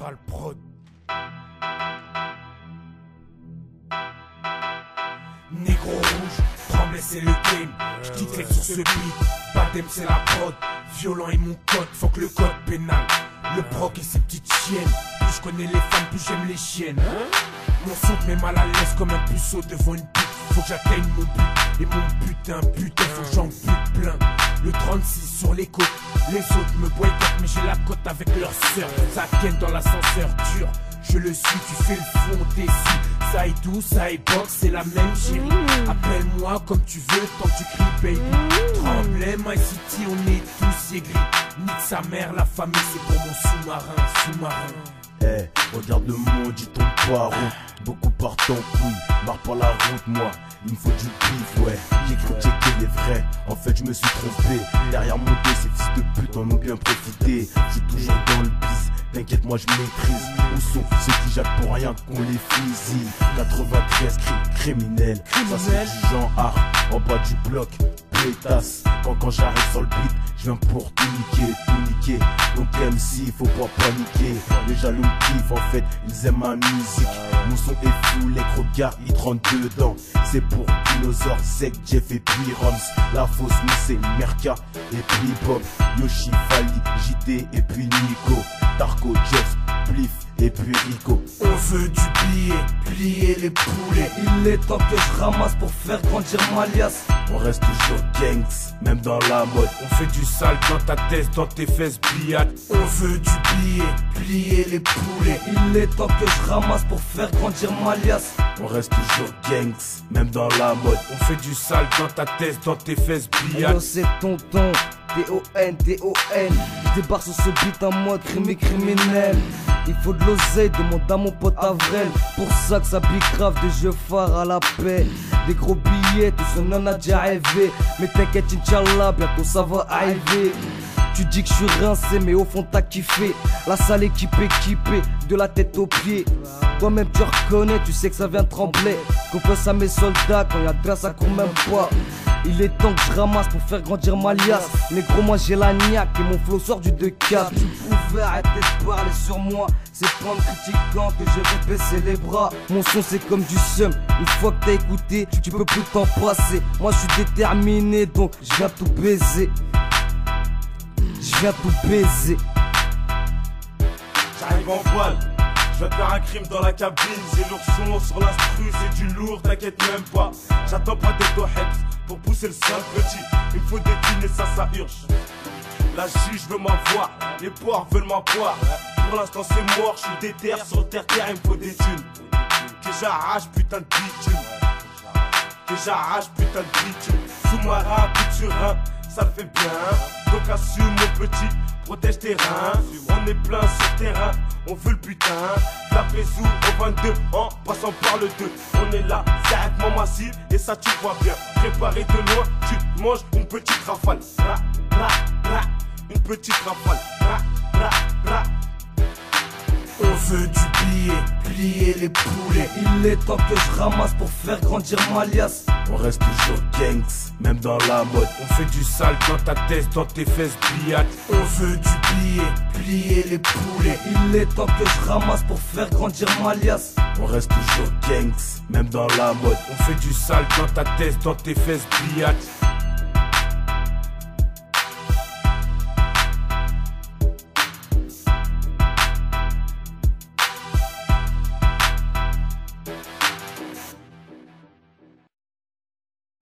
Viral Prod. Négro rouge, tremblay c'est le game. J'quitte sur ce beat, Badem c'est la prod. Violent est mon code, faut que le code pénal. Le proc et ses petites chiennes. Plus je connais les femmes, plus j'aime les chiennes. Mon son te met mal à l'aise comme un puceau devant une pute. Faut que j'atteigne mon but. Et mon putain, faut que j'en bute plein. Le 36 sur les côtes. Les autres me boycottent mais j'ai la cote avec leur sœur. Ça ken dans l'ascenseur dur. Je le suis, tu fais le fond, t'es si. Ça est doux, ça est box, c'est la même chérie. Appelle-moi comme tu veux, tant que tu cries baby. Tremblay, My City, on est tous aigris. Nique sa mère, la famille c'est pour mon sous-marin. Eh, regarde le monde, il tombe poireau. Beaucoup partent en couille, marre par la route, moi. Il me faut du pif, ouais. J'ai cru checker les vrais, en fait je me suis trompé. Derrière mon dos, ces fils de pute en ont bien profité. Je suis toujours dans le bis, t'inquiète, moi je maîtrise. Où sont ceux qui jactent pour rien qu'on les fusille? 93 criminels, ça c'est du genre art. En bas du bloc, pétasse. Quand j'arrive sur le beat, je viens pour tout niquer. Donc MC, faut pas paniquer. Les jaloux me kiffent, en fait, ils aiment ma musique. Mon son est fou, les regards, ils te rentrent dedans. C'est pour Dinosaur, Sec, Jeff et puis Roms. La fausse Moussé, Merka et puis Bob. Yoshi, Fali, JT et puis Nico. Darko, Jeff, Pliff et puis Rico. On veut du billet, plier les poulets. Il est temps que je ramasse pour faire grandir ma liasse. On reste toujours gangs, même dans la mode. On fait du sale dans ta tête, dans tes fesses billades. On veut du billet, plier les poulets. Il est temps que je ramasse pour faire grandir ma liasse. On reste toujours gangs, même dans la mode. On fait du sale dans ta tête, dans tes fesses billades. Yo c'est tonton, T-O-N, T-O-N. Je débarque sur ce beat en mode criminel. Il faut de l'oseille, demande à mon pote Avrel. Pour ça que ça pique grave, des jeux phares à la paix. Des gros billets, tout ça n'en a déjà rêvé. Mais t'inquiète, Inch'Allah, bientôt ça va arriver. Tu dis que je suis rincé, mais au fond t'as kiffé. La salle équipée, de la tête aux pieds. Toi-même tu reconnais, tu sais que ça vient trembler. Qu'on pense à mes soldats, quand y'a de grâce ça court même pas. Il est temps que je ramasse pour faire grandir ma liasse. Mais gros moi j'ai la niaque et mon flow sort du 2-4. Tu pouvais arrêter de parler sur moi. C'est pas en me critiquant que je vais baisser les bras. Mon son c'est comme du seum. Une fois que t'as écouté, tu peux plus t'en passer. Moi je suis déterminé donc je viens tout baiser. J'arrive en voile, je vais te faire un crime dans la cabine. J'ai l'ourson sur l'instru, c'est du lourd, t'inquiète même pas. J'attends pas des toheads pour pousser le sale petit. Il me faut des thunes et ça urge. La juge veut m'avoir, les poires veulent ma poire. Pour l'instant c'est mort, je suis déter sur terre, il me faut des thunes. Que j'arrache putain de bitume. Sous-marin, coup sur un, ça le fait bien. Donc assume mon petit, protège tes reins. On est plein sur terrain, on veut le putain. La Pézou au 22 en passant par le 2. On est là, c'est arrêtement massif et ça tu vois bien. Préparé de loin, tu te manges une petite rafale. Une petite rafale. On veut du billet, plier les poulets. Il est temps que je ramasse pour faire grandir ma liasse. On reste toujours gangs, même dans la mode. On fait du sale dans ta tête, dans tes fesses billades. On veut du billet, plier les poulets. Il est temps que je ramasse pour faire grandir ma liasse. On reste toujours gangs, même dans la mode. On fait du sale dans ta tête, dans tes fesses billades.